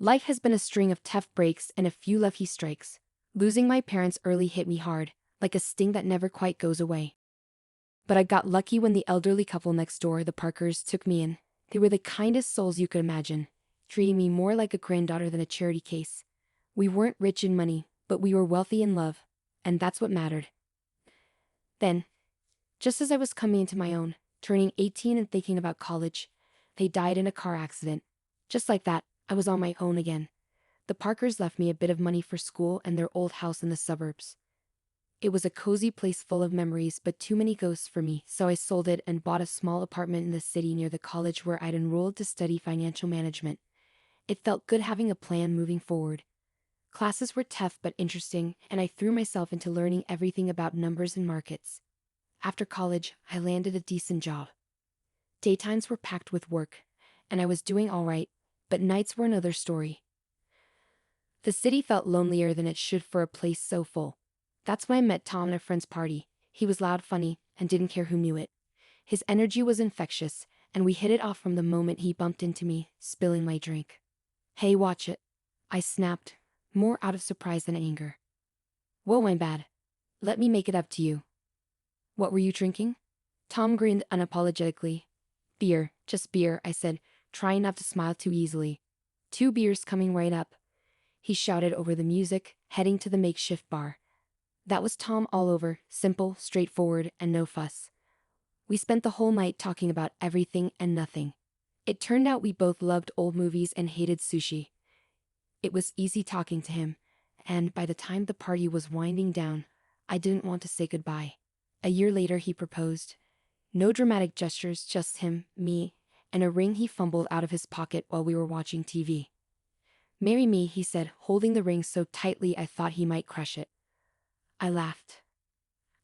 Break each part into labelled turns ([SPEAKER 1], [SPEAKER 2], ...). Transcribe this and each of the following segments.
[SPEAKER 1] Life has been a string of tough breaks and a few lucky strikes. Losing my parents early hit me hard, like a sting that never quite goes away. But I got lucky when the elderly couple next door, the Parkers, took me in. They were the kindest souls you could imagine, treating me more like a granddaughter than a charity case. We weren't rich in money, but we were wealthy in love, and that's what mattered. Then, just as I was coming into my own, turning 18 and thinking about college, they died in a car accident. Just like that, I was on my own again. The Parkers left me a bit of money for school and their old house in the suburbs. It was a cozy place full of memories, but too many ghosts for me, so I sold it and bought a small apartment in the city near the college where I'd enrolled to study financial management. It felt good having a plan moving forward. Classes were tough but interesting, and I threw myself into learning everything about numbers and markets. After college, I landed a decent job. Daytimes were packed with work, and I was doing all right, but nights were another story. The city felt lonelier than it should for a place so full. That's when I met Tom at a friend's party. He was loud, funny, and didn't care who knew it. His energy was infectious, and we hit it off from the moment he bumped into me, spilling my drink. "Hey, watch it," I snapped, more out of surprise than anger. "Whoa, my bad. Let me make it up to you." "What were you drinking?" Tom grinned unapologetically. "Beer, just beer," I said, trying not to smile too easily. "2 beers coming right up," he shouted over the music, heading to the makeshift bar. That was Tom all over, simple, straightforward, and no fuss. We spent the whole night talking about everything and nothing. It turned out we both loved old movies and hated sushi. It was easy talking to him, and by the time the party was winding down, I didn't want to say goodbye. A year later he proposed. No dramatic gestures, just him, me, and a ring he fumbled out of his pocket while we were watching TV. "Marry me," he said, holding the ring so tightly I thought he might crush it. I laughed.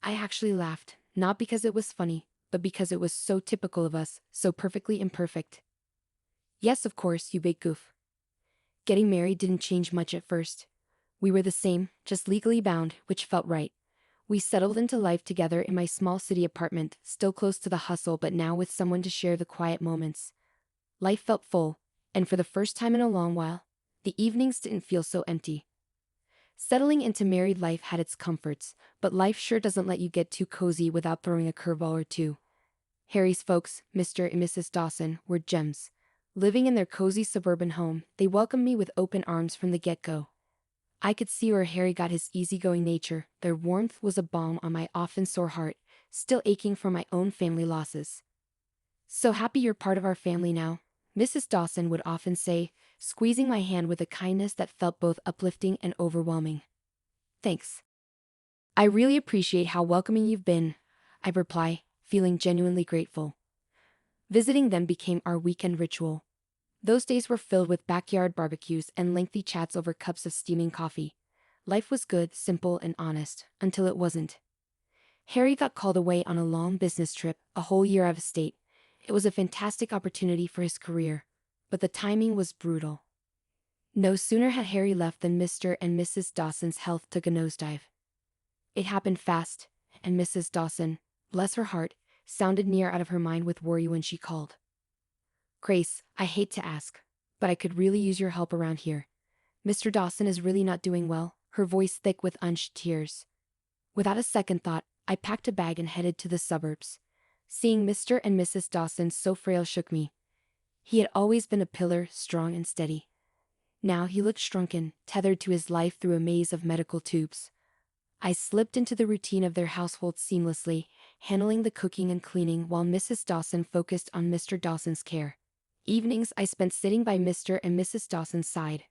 [SPEAKER 1] I actually laughed, not because it was funny, but because it was so typical of us, so perfectly imperfect. "Yes, of course, you big goof." Getting married didn't change much at first. We were the same, just legally bound, which felt right. We settled into life together in my small city apartment, still close to the hustle but now with someone to share the quiet moments. Life felt full, and for the first time in a long while, the evenings didn't feel so empty. Settling into married life had its comforts, but life sure doesn't let you get too cozy without throwing a curveball or two. Harry's folks, Mr. and Mrs. Dawson, were gems. Living in their cozy suburban home, they welcomed me with open arms from the get-go. I could see where Harry got his easygoing nature. Their warmth was a balm on my often sore heart, still aching from my own family losses. "So happy you're part of our family now," Mrs. Dawson would often say, squeezing my hand with a kindness that felt both uplifting and overwhelming. "Thanks. I really appreciate how welcoming you've been," I'd reply, feeling genuinely grateful. Visiting them became our weekend ritual. Those days were filled with backyard barbecues and lengthy chats over cups of steaming coffee. Life was good, simple, and honest, until it wasn't. Harry got called away on a long business trip, a whole year out of state. It was a fantastic opportunity for his career, but the timing was brutal. No sooner had Harry left than Mr. and Mrs. Dawson's health took a nosedive. It happened fast, and Mrs. Dawson, bless her heart, sounded near out of her mind with worry when she called. "Grace, I hate to ask, but I could really use your help around here. Mr. Dawson is really not doing well," her voice thick with unshed tears. Without a second thought, I packed a bag and headed to the suburbs. Seeing Mr. and Mrs. Dawson so frail shook me. He had always been a pillar, strong and steady. Now he looked shrunken, tethered to his life through a maze of medical tubes. I slipped into the routine of their household seamlessly, handling the cooking and cleaning while Mrs. Dawson focused on Mr. Dawson's care. Evenings I spent sitting by Mr. and Mrs. Dawson's side,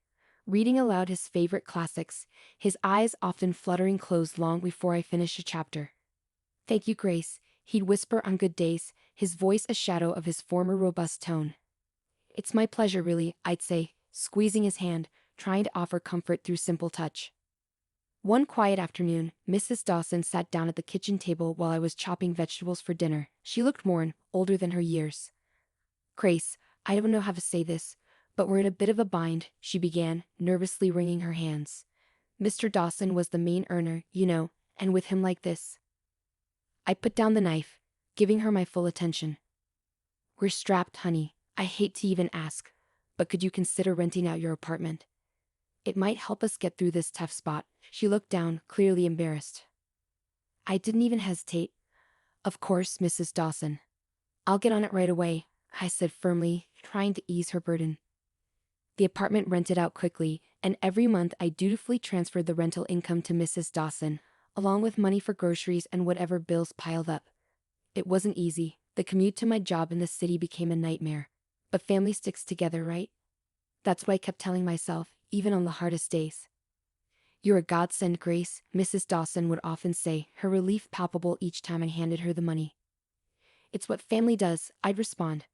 [SPEAKER 1] reading aloud his favorite classics, his eyes often fluttering closed long before I finished a chapter. "Thank you, Grace," he'd whisper on good days, his voice a shadow of his former robust tone. "It's my pleasure, really," I'd say, squeezing his hand, trying to offer comfort through simple touch. One quiet afternoon, Mrs. Dawson sat down at the kitchen table while I was chopping vegetables for dinner. She looked worn, older than her years. "Grace, I don't know how to say this, but we're in a bit of a bind," she began, nervously wringing her hands. "Mr. Dawson was the main earner, you know, and with him like this." I put down the knife, giving her my full attention. "We're strapped, honey. I hate to even ask, but could you consider renting out your apartment? It might help us get through this tough spot." She looked down, clearly embarrassed. I didn't even hesitate. "Of course, Mrs. Dawson. I'll get on it right away," I said firmly, trying to ease her burden. The apartment rented out quickly, and every month I dutifully transferred the rental income to Mrs. Dawson, along with money for groceries and whatever bills piled up. It wasn't easy. The commute to my job in the city became a nightmare. But family sticks together, right? That's what I kept telling myself, even on the hardest days. "You're a godsend, Grace," Mrs. Dawson would often say, her relief palpable each time I handed her the money. "It's what family does," I'd respond.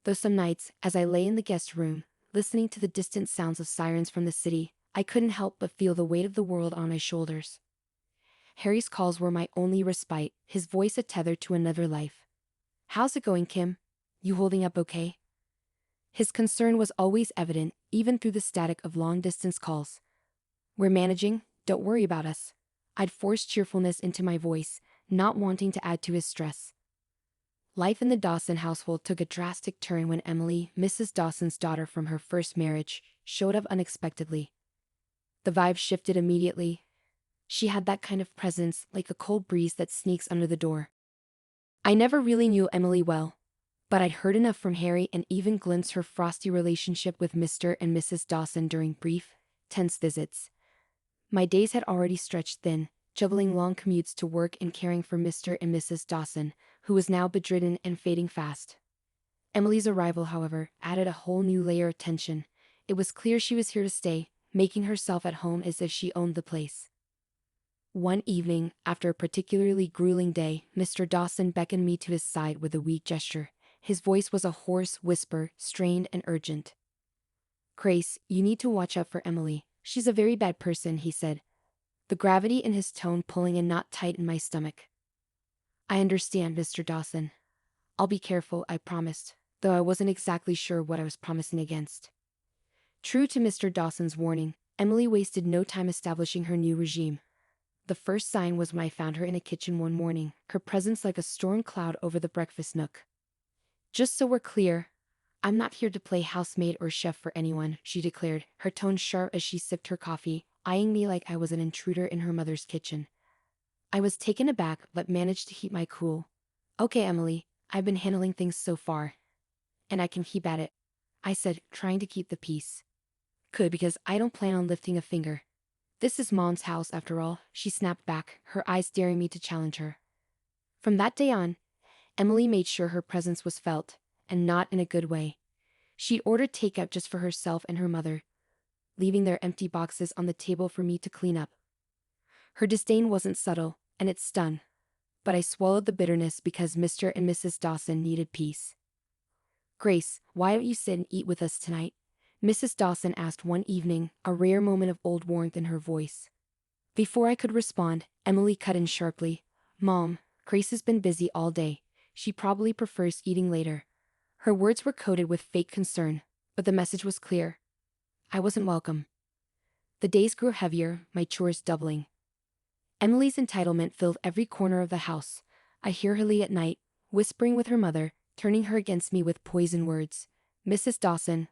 [SPEAKER 1] Though some nights, as I lay in the guest room, listening to the distant sounds of sirens from the city, I couldn't help but feel the weight of the world on my shoulders. Harry's calls were my only respite, his voice a tether to another life. "How's it going, Kim? You holding up okay?" His concern was always evident, even through the static of long-distance calls. "We're managing, don't worry about us." I'd force cheerfulness into my voice, not wanting to add to his stress. Life in the Dawson household took a drastic turn when Emily, Mrs. Dawson's daughter from her first marriage, showed up unexpectedly. The vibe shifted immediately. She had that kind of presence, like a cold breeze that sneaks under the door. I never really knew Emily well, but I'd heard enough from Harry and even glimpsed her frosty relationship with Mr. and Mrs. Dawson during brief, tense visits. My days had already stretched thin, juggling long commutes to work and caring for Mr. and Mrs. Dawson, who was now bedridden and fading fast. Emily's arrival, however, added a whole new layer of tension. It was clear she was here to stay, making herself at home as if she owned the place. One evening, after a particularly grueling day, Mr. Dawson beckoned me to his side with a weak gesture. His voice was a hoarse whisper, strained and urgent. "Grace, you need to watch out for Emily. She's a very bad person," he said, the gravity in his tone pulling a knot tight in my stomach. "I understand, Mr. Dawson. I'll be careful, I promised, though I wasn't exactly sure what I was promising against." True to Mr. Dawson's warning, Emily wasted no time establishing her new regime. The first sign was when I found her in a kitchen one morning, her presence like a storm cloud over the breakfast nook. "Just so we're clear, I'm not here to play housemaid or chef for anyone," she declared, her tone sharp as she sipped her coffee, eyeing me like I was an intruder in her mother's kitchen. I was taken aback but managed to keep my cool. "Okay, Emily, I've been handling things so far. And I can keep at it," I said, trying to keep the peace. "Good, because I don't plan on lifting a finger. This is Mom's house after all," she snapped back, her eyes daring me to challenge her. From that day on, Emily made sure her presence was felt, and not in a good way. She ordered takeout just for herself and her mother, leaving their empty boxes on the table for me to clean up. Her disdain wasn't subtle, and it stung. But I swallowed the bitterness because Mr. and Mrs. Dawson needed peace. "Grace, why don't you sit and eat with us tonight?" Mrs. Dawson asked one evening, a rare moment of old warmth in her voice. Before I could respond, Emily cut in sharply. "Mom, Grace has been busy all day. She probably prefers eating later." Her words were coated with fake concern, but the message was clear. I wasn't welcome. The days grew heavier, my chores doubling. Emily's entitlement filled every corner of the house. I hear her late at night, whispering with her mother, turning her against me with poison words. Mrs. Dawson,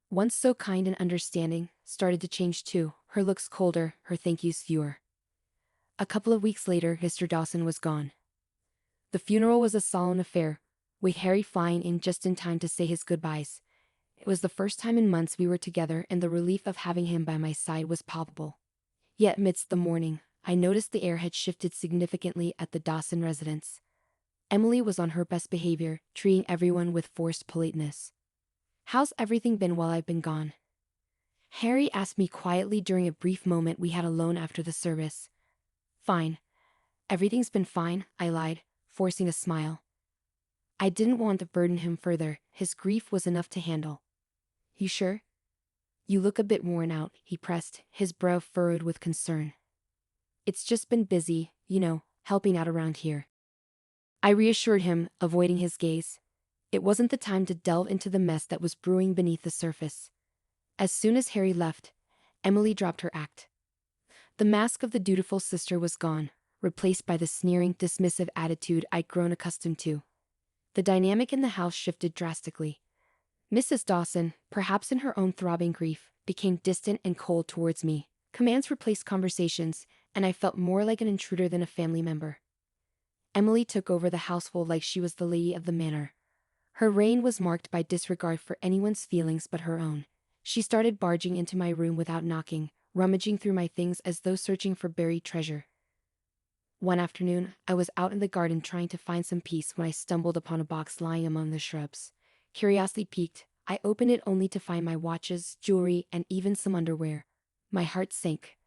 [SPEAKER 1] once so kind and understanding, started to change too, her looks colder, her thank yous fewer. A couple of weeks later, Mr. Dawson was gone. The funeral was a solemn affair, with Harry flying in just in time to say his goodbyes. It was the first time in months we were together, and the relief of having him by my side was palpable. Yet amidst the mourning, I noticed the air had shifted significantly at the Dawson residence. Emily was on her best behavior, treating everyone with forced politeness. "How's everything been while I've been gone?" Harry asked me quietly during a brief moment we had alone after the service. "Fine. Everything's been fine," I lied, forcing a smile. I didn't want to burden him further, his grief was enough to handle. "You sure? You look a bit worn out," he pressed, his brow furrowed with concern. "It's just been busy, helping out around here." I reassured him, avoiding his gaze. It wasn't the time to delve into the mess that was brewing beneath the surface. As soon as Harry left, Emily dropped her act. The mask of the dutiful sister was gone, replaced by the sneering, dismissive attitude I'd grown accustomed to. The dynamic in the house shifted drastically. Mrs. Dawson, perhaps in her own throbbing grief, became distant and cold towards me. Commands replaced conversations, and I felt more like an intruder than a family member. Emily took over the household like she was the lady of the manor. Her reign was marked by disregard for anyone's feelings but her own. She started barging into my room without knocking, rummaging through my things as though searching for buried treasure. One afternoon, I was out in the garden trying to find some peace when I stumbled upon a box lying among the shrubs. Curiosity piqued, I opened it only to find my watches, jewelry, and even some underwear. My heart sank.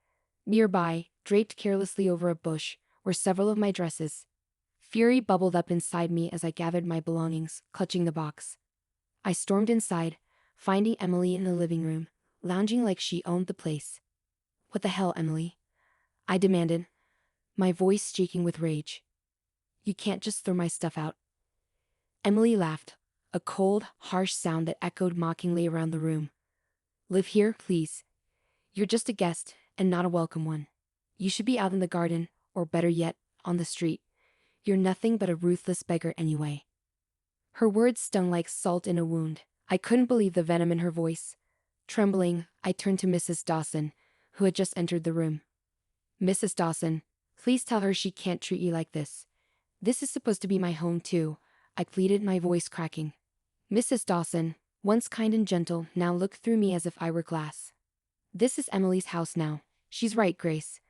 [SPEAKER 1] Nearby, draped carelessly over a bush, were several of my dresses. Fury bubbled up inside me as I gathered my belongings, clutching the box. I stormed inside, finding Emily in the living room, lounging like she owned the place. "What the hell, Emily?" I demanded, my voice shaking with rage. "You can't just throw my stuff out." Emily laughed, a cold, harsh sound that echoed mockingly around the room. "Live here, please. You're just a guest, and not a welcome one. You should be out in the garden, or better yet, on the street. You're nothing but a ruthless beggar anyway." Her words stung like salt in a wound. I couldn't believe the venom in her voice. Trembling, I turned to Mrs. Dawson, who had just entered the room. "Mrs. Dawson, please tell her she can't treat you like this. This is supposed to be my home too," I pleaded, my voice cracking. Mrs. Dawson, once kind and gentle, now looked through me as if I were glass. "This is Emily's house now. She's right, Grace.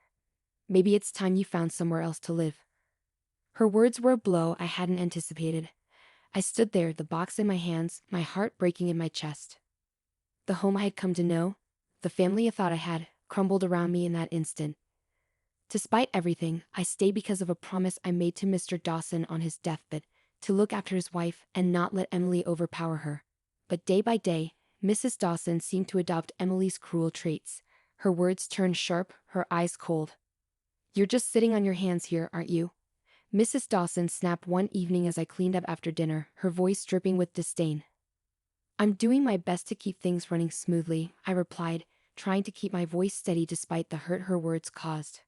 [SPEAKER 1] Maybe it's time you found somewhere else to live." Her words were a blow I hadn't anticipated. I stood there, the box in my hands, my heart breaking in my chest. The home I had come to know, the family I thought I had, crumbled around me in that instant. Despite everything, I stayed because of a promise I made to Mr. Dawson on his deathbed, to look after his wife and not let Emily overpower her. But day by day, Mrs. Dawson seemed to adopt Emily's cruel traits. Her words turned sharp, her eyes cold. "You're just sitting on your hands here, aren't you?" Mrs. Dawson snapped one evening as I cleaned up after dinner, her voice dripping with disdain. "I'm doing my best to keep things running smoothly," I replied, trying to keep my voice steady despite the hurt her words caused.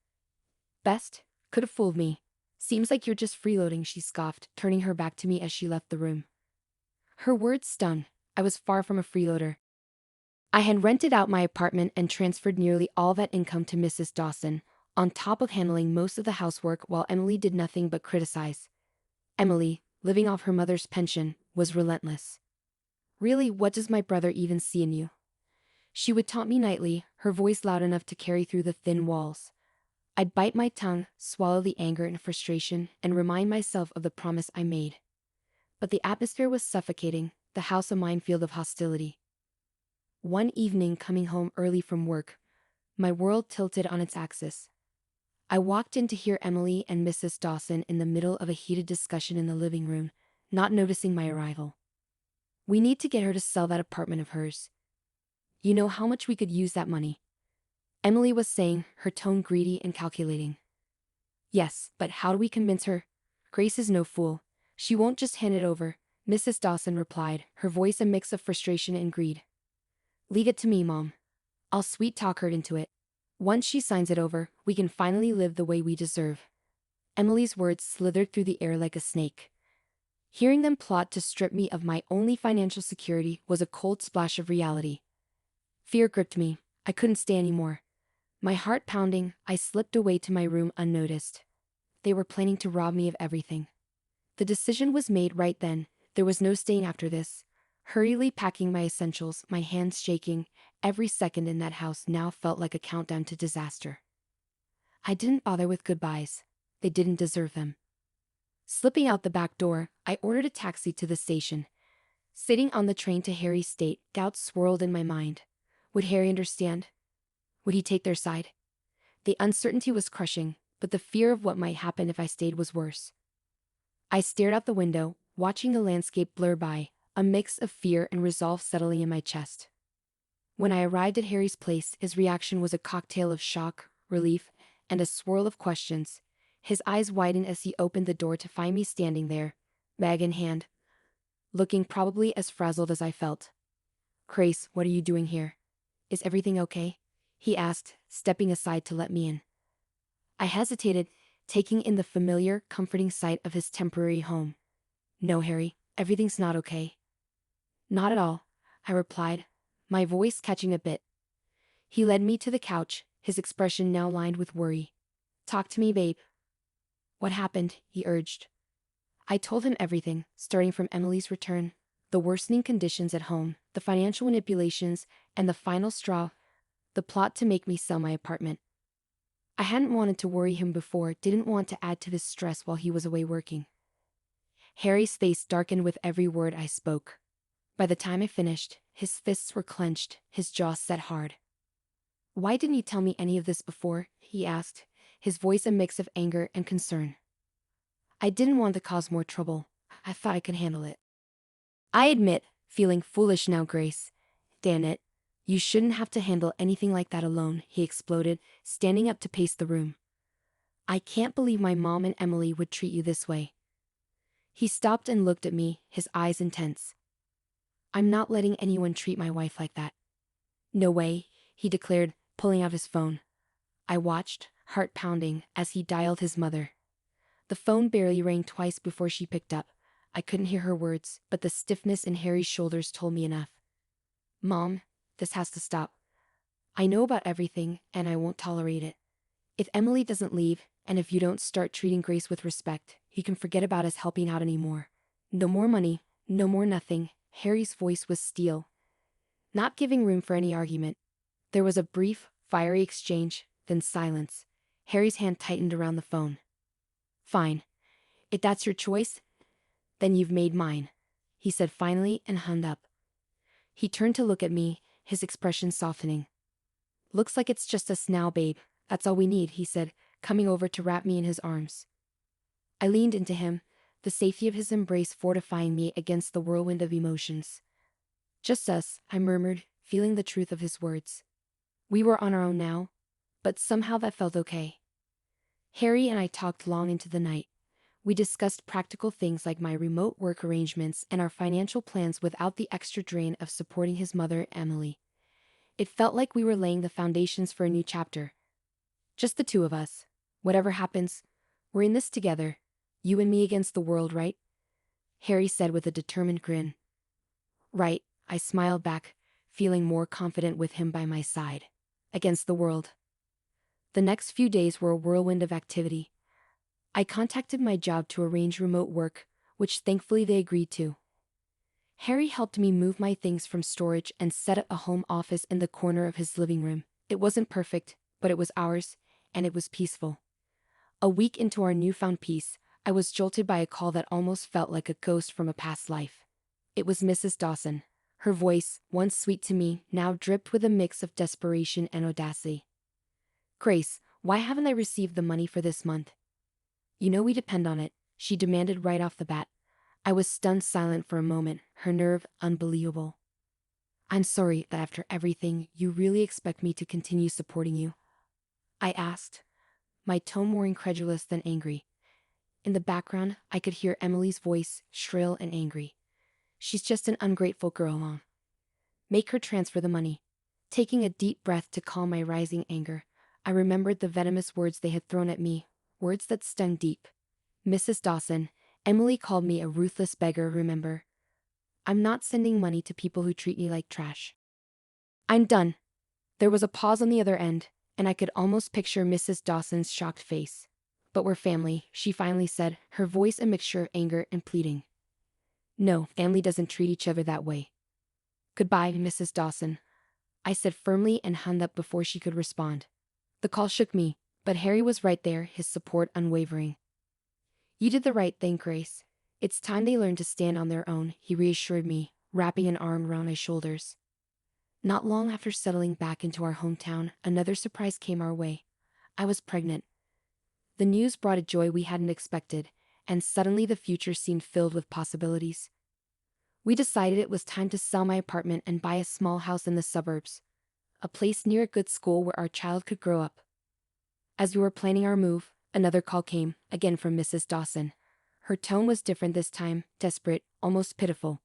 [SPEAKER 1] "Best? Could have fooled me. Seems like you're just freeloading," she scoffed, turning her back to me as she left the room. Her words stung. I was far from a freeloader. I had rented out my apartment and transferred nearly all that income to Mrs. Dawson, on top of handling most of the housework while Emily did nothing but criticize. Emily, living off her mother's pension, was relentless. "Really, what does my brother even see in you?" she would taunt me nightly, her voice loud enough to carry through the thin walls. I'd bite my tongue, swallow the anger and frustration, and remind myself of the promise I made. But the atmosphere was suffocating, the house a minefield of hostility. One evening, coming home early from work, my world tilted on its axis. I walked in to hear Emily and Mrs. Dawson in the middle of a heated discussion in the living room, not noticing my arrival. "We need to get her to sell that apartment of hers. You know how much we could use that money," Emily was saying, her tone greedy and calculating. "Yes, but how do we convince her? Grace is no fool. She won't just hand it over," Mrs. Dawson replied, her voice a mix of frustration and greed. "Leave it to me, Mom. I'll sweet-talk her into it. Once she signs it over, we can finally live the way we deserve." Emily's words slithered through the air like a snake. Hearing them plot to strip me of my only financial security was a cold splash of reality. Fear gripped me. I couldn't stay anymore. My heart pounding, I slipped away to my room unnoticed. They were planning to rob me of everything. The decision was made right then. There was no staying after this. Hurriedly packing my essentials, my hands shaking, every second in that house now felt like a countdown to disaster. I didn't bother with goodbyes. They didn't deserve them. Slipping out the back door, I ordered a taxi to the station. Sitting on the train to Harry's state, doubts swirled in my mind. Would Harry understand? Would he take their side? The uncertainty was crushing, but the fear of what might happen if I stayed was worse. I stared out the window, watching the landscape blur by, a mix of fear and resolve settling in my chest. When I arrived at Harry's place, his reaction was a cocktail of shock, relief, and a swirl of questions. His eyes widened as he opened the door to find me standing there, bag in hand, looking probably as frazzled as I felt. "Grace, what are you doing here? Is everything okay?" he asked, stepping aside to let me in. I hesitated, taking in the familiar, comforting sight of his temporary home. "No, Harry, everything's not okay." "Not at all. I replied, my voice catching a bit. He led me to the couch, his expression now lined with worry. Talk to me, babe. What happened? He urged. I told him everything, starting from Emily's return, the worsening conditions at home, the financial manipulations, and the final straw, the plot to make me sell my apartment. I hadn't wanted to worry him before, didn't want to add to his stress while he was away working. Harry's face darkened with every word I spoke. By the time I finished, his fists were clenched, his jaw set hard. Why didn't you tell me any of this before? He asked, his voice a mix of anger and concern. I didn't want to cause more trouble. I thought I could handle it. I admit, feeling foolish now, Grace. Damn it. You shouldn't have to handle anything like that alone, he exploded, standing up to pace the room. I can't believe my mom and Emily would treat you this way. He stopped and looked at me, his eyes intense. I'm not letting anyone treat my wife like that. No way, he declared, pulling out his phone. I watched, heart pounding, as he dialed his mother. The phone barely rang twice before she picked up. I couldn't hear her words, but the stiffness in Harry's shoulders told me enough. Mom, this has to stop. I know about everything, and I won't tolerate it. If Emily doesn't leave, and if you don't start treating Grace with respect, you can forget about us helping out anymore. No more money, no more nothing. Harry's voice was steel, not giving room for any argument. There was a brief, fiery exchange, then silence. Harry's hand tightened around the phone. Fine. If that's your choice, then you've made mine, he said finally and hung up. He turned to look at me, his expression softening. Looks like it's just us now, babe. That's all we need, he said, coming over to wrap me in his arms. I leaned into him, the safety of his embrace fortifying me against the whirlwind of emotions. Just us, I murmured, feeling the truth of his words. We were on our own now, but somehow that felt okay. Harry and I talked long into the night. We discussed practical things like my remote work arrangements and our financial plans without the extra drain of supporting his mother, Emily. It felt like we were laying the foundations for a new chapter. Just the two of us. Whatever happens, we're in this together. You and me against the world, right? Harry said with a determined grin. Right, I smiled back, feeling more confident with him by my side. Against the world. The next few days were a whirlwind of activity. I contacted my job to arrange remote work, which thankfully they agreed to. Harry helped me move my things from storage and set up a home office in the corner of his living room. It wasn't perfect, but it was ours, and it was peaceful. A week into our newfound peace, I was jolted by a call that almost felt like a ghost from a past life. It was Mrs. Dawson. Her voice, once sweet to me, now dripped with a mix of desperation and audacity. Grace, why haven't I received the money for this month? You know we depend on it, she demanded right off the bat. I was stunned silent for a moment, her nerve unbelievable. I'm sorry that after everything, you really expect me to continue supporting you? I asked, my tone more incredulous than angry. In the background, I could hear Emily's voice, shrill and angry. She's just an ungrateful girl, Mom. Make her transfer the money. Taking a deep breath to calm my rising anger, I remembered the venomous words they had thrown at me, words that stung deep. Mrs. Dawson, Emily called me a ruthless beggar, remember? I'm not sending money to people who treat me like trash. I'm done. There was a pause on the other end, and I could almost picture Mrs. Dawson's shocked face. But we're family, she finally said, her voice a mixture of anger and pleading. No, family doesn't treat each other that way. Goodbye, Mrs. Dawson, I said firmly and hung up before she could respond. The call shook me, but Harry was right there, his support unwavering. You did the right thing, Grace. It's time they learn to stand on their own, he reassured me, wrapping an arm around my shoulders. Not long after settling back into our hometown, another surprise came our way. I was pregnant. The news brought a joy we hadn't expected, and suddenly the future seemed filled with possibilities. We decided it was time to sell my apartment and buy a small house in the suburbs, a place near a good school where our child could grow up. As we were planning our move, another call came, again from Mrs. Dawson. Her tone was different this time, desperate, almost pitiful.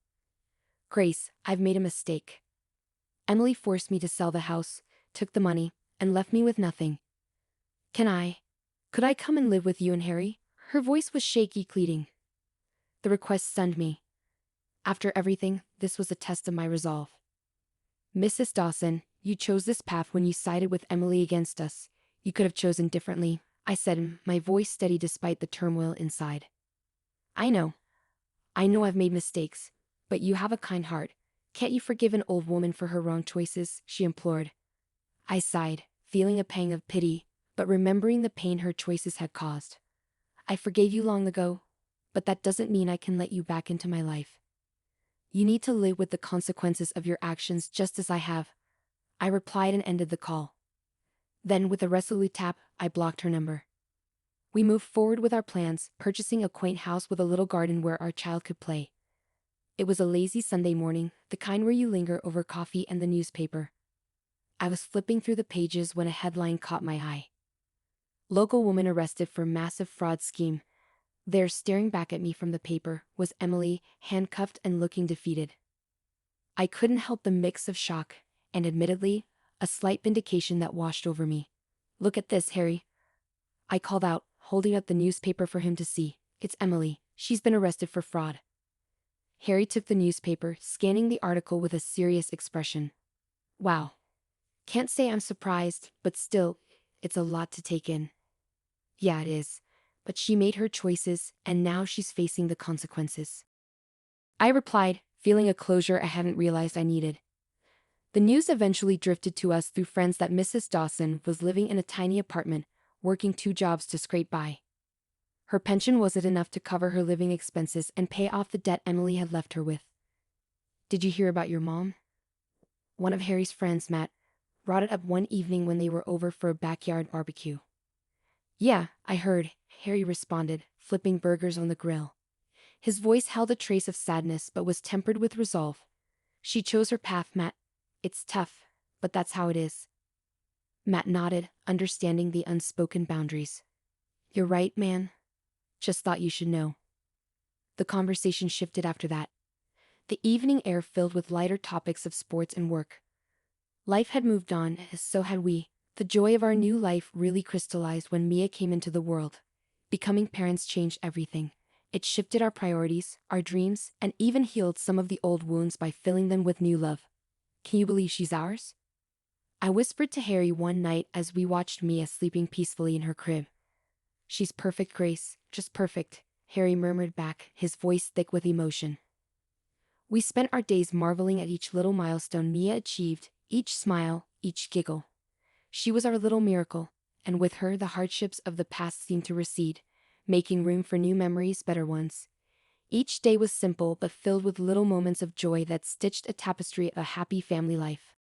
[SPEAKER 1] Grace, I've made a mistake. Emily forced me to sell the house, took the money, and left me with nothing. Could I come and live with you and Harry? Her voice was shaky, pleading. The request stunned me. After everything, this was a test of my resolve. Mrs. Dawson, you chose this path when you sided with Emily against us. You could have chosen differently, I said, my voice steady despite the turmoil inside. I know. I know I've made mistakes, but you have a kind heart. Can't you forgive an old woman for her wrong choices? She implored. I sighed, feeling a pang of pity, but remembering the pain her choices had caused. I forgave you long ago, but that doesn't mean I can let you back into my life. You need to live with the consequences of your actions just as I have. I replied and ended the call. Then, with a resolute tap, I blocked her number. We moved forward with our plans, purchasing a quaint house with a little garden where our child could play. It was a lazy Sunday morning, the kind where you linger over coffee and the newspaper. I was flipping through the pages when a headline caught my eye. Local woman arrested for massive fraud scheme. There, staring back at me from the paper, was Emily, handcuffed and looking defeated. I couldn't help the mix of shock, and admittedly, a slight vindication that washed over me. Look at this, Harry. I called out, holding up the newspaper for him to see. It's Emily. She's been arrested for fraud. Harry took the newspaper, scanning the article with a serious expression. Wow. Can't say I'm surprised, but still, it's a lot to take in. Yeah, it is. But she made her choices, and now she's facing the consequences. I replied, feeling a closure I hadn't realized I needed. The news eventually drifted to us through friends that Mrs. Dawson was living in a tiny apartment, working 2 jobs to scrape by. Her pension wasn't enough to cover her living expenses and pay off the debt Emily had left her with. Did you hear about your mom? One of Harry's friends, Matt, brought it up one evening when they were over for a backyard barbecue. Yeah, I heard, Harry responded, flipping burgers on the grill. His voice held a trace of sadness but was tempered with resolve. She chose her path, Matt. It's tough, but that's how it is. Matt nodded, understanding the unspoken boundaries. You're right, man. Just thought you should know. The conversation shifted after that. The evening air filled with lighter topics of sports and work. Life had moved on, so had we. The joy of our new life really crystallized when Mia came into the world. Becoming parents changed everything. It shifted our priorities, our dreams, and even healed some of the old wounds by filling them with new love. Can you believe she's ours? I whispered to Harry one night as we watched Mia sleeping peacefully in her crib. She's perfect, Grace, just perfect, Harry murmured back, his voice thick with emotion. We spent our days marveling at each little milestone Mia achieved, each smile, each giggle. She was our little miracle, and with her the hardships of the past seemed to recede, making room for new memories, better ones. Each day was simple but filled with little moments of joy that stitched a tapestry of a happy family life.